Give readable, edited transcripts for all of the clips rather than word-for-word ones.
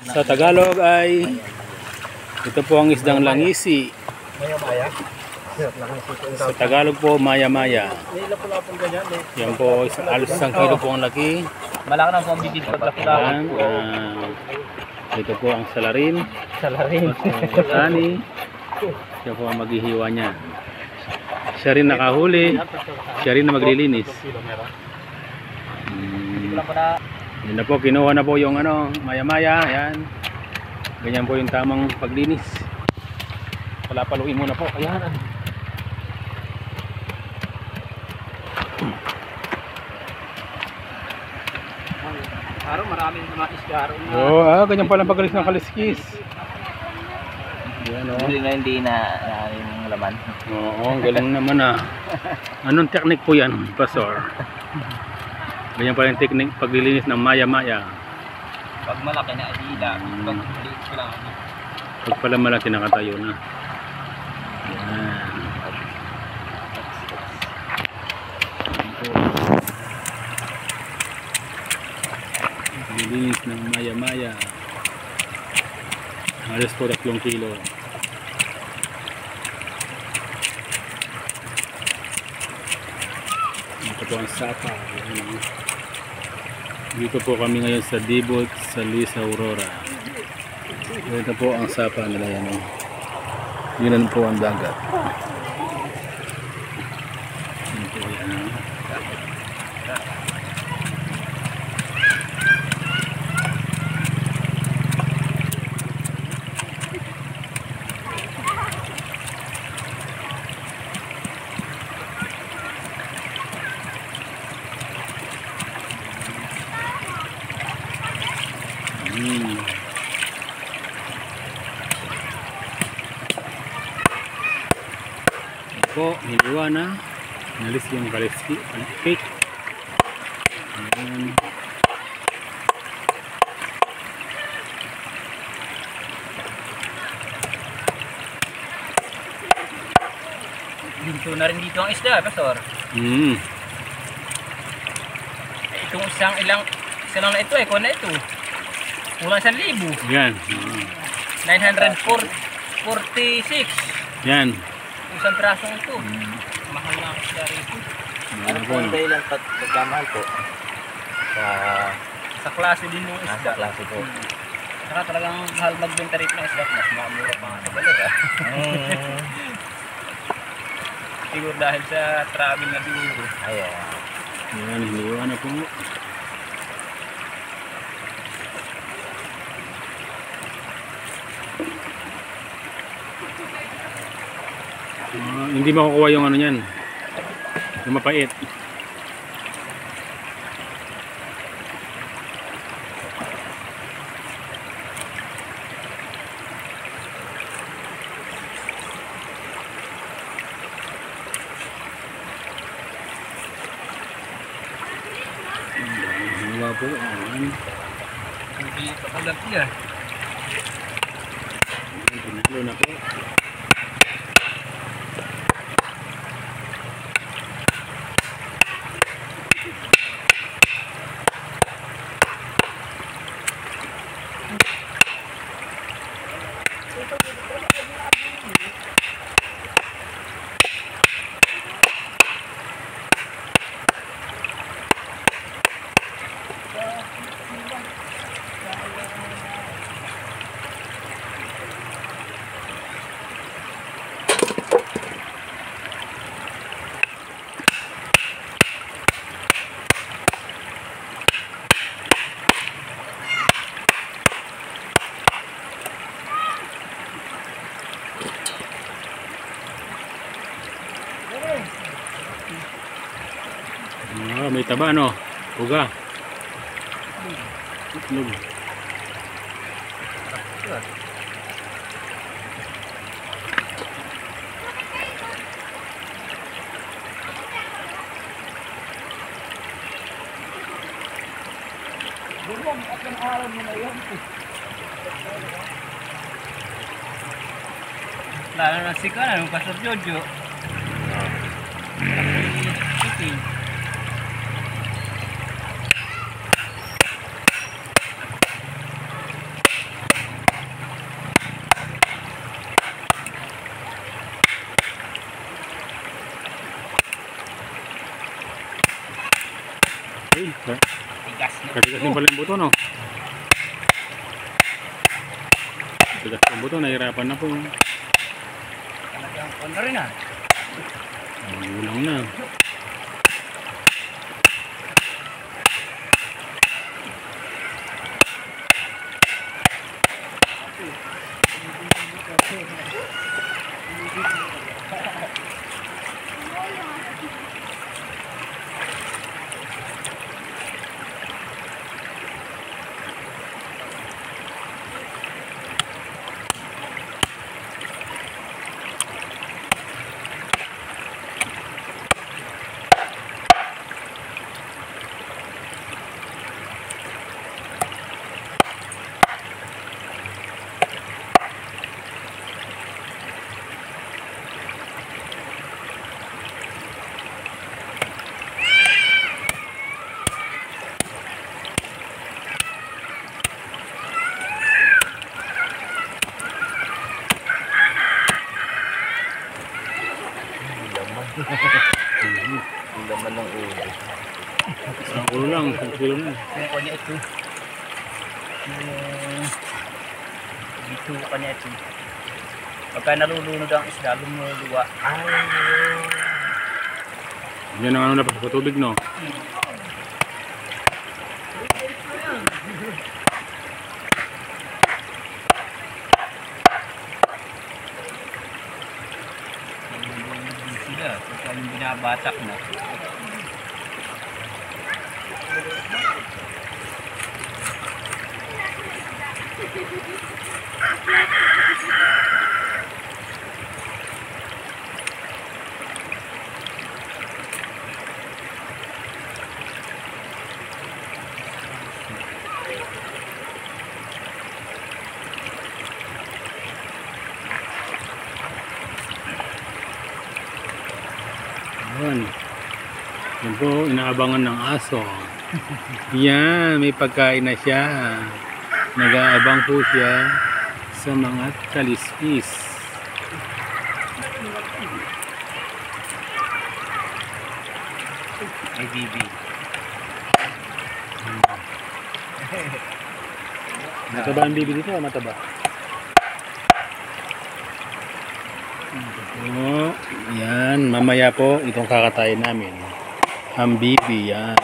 Sa Tagalog ay ito po ang isdang langisi. Maya-maya. Sa Tagalog po, maya-maya. Yan po, halos 1 kilo po ang laki. Malaki na po ang bibig paglapulaan. Ito po ang salarin. Salarin. Tani. Siya po ang maghihiwa niya. Siya rin nakahuli. Siya rin na maglilinis. Yan na po, kinuha na po yung maya-maya. Yan. Ganyan po yung tamang paglinis. Palapaluin muna po. Ayan. Araw maraming mga isda. Oo, ganyan pala pagalis ng kaliskis. Yan o. Hindi na yung laman. Oo, galing naman Anong technique po yan, Pastor? Ganyan pala yung technique paglilinis ng maya-maya. Pag malaki na adila, pag maliit ko lang. Pag pala malaki nakatayo na. Yan. Paglilinis ng maya-maya. Halos po 3 kilo. Ito po ang sapa. Dito po kami ngayon sa Dibot, sa Luis Aurora. Ito po ang sapa nila yan. Yun po ang dagat. Yun po yan. Po, hiliwa na. Nalis yung kaliski, palikpik. Ayan. Ginto na rin dito ang isda, Pastor. Itong isa lang na ito kung na ito. Kulang 1,000. Yan. 946. Yan. Isang trasong ito. Mahal na ang isda rito. Ano po? Ang pagkamahal po? Sa klase din yung isda. Sa klase po. Saka talagang mahal magbenta rito ng isda. Mas makamura pa nga sa balot. Siguro dahil sa travel na dito. Ayan. Yan, hiliwa na po. Hindi makukuha yung yan. Yung mapait. Hiliwa po. Hindi pa kagat yan. Pinalo na po. May taba Uga. Itlog. Lalo na si Kanan, Pastor Jojo. Katigas din pala yung buto, no? Katigas yung buto, nahirapan na po. Talagang ano rin ah. Ulang na. Ang laman ng ulo. Isang ulo lang, isang kilo na. Yung kanya ito. Dito kanya ito. Pagka nalulunod ang isda, lumuluwa. Yan ang ano na pa sa tubig, no? Sila, pagka yung binabatak na. Yan. Yan po, inaabangan ng aso. Yan, may pagkain na siya. Nag-aabang po siya sa mga kaliskis. Ay, bibi. Mataba ang bibi dito, mataba. Oh, yan, mamaya po itong kakatayin namin. Ang bibi, yan.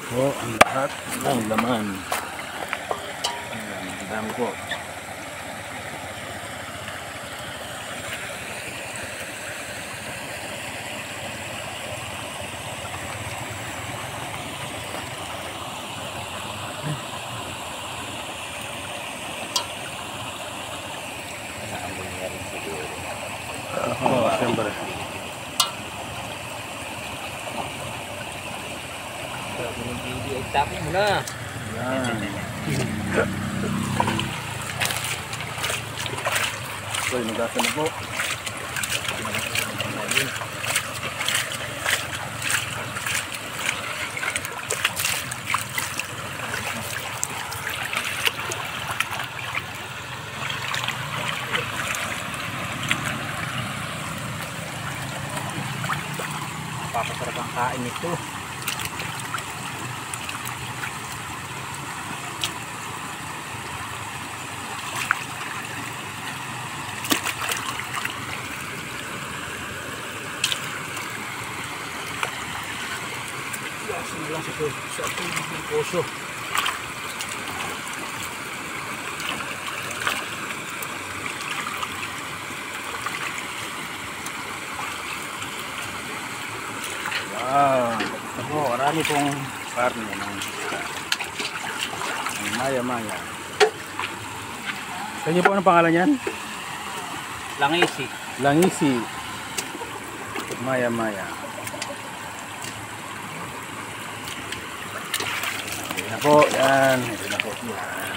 Po, ang lahat ng laman. Ayan, ang dami po. Oo, siyempre. Tapos mo na. Yan. So, nagasa na po. Papasarap ang kain nito. Lang sa tubig ng poso. Wow. Ako, marami pong karne ng maya-maya. Sa inyo po, anong pangalan yan? Langisi. Langisi. Maya-maya. Ito na po, yan. Ito na po. Yan.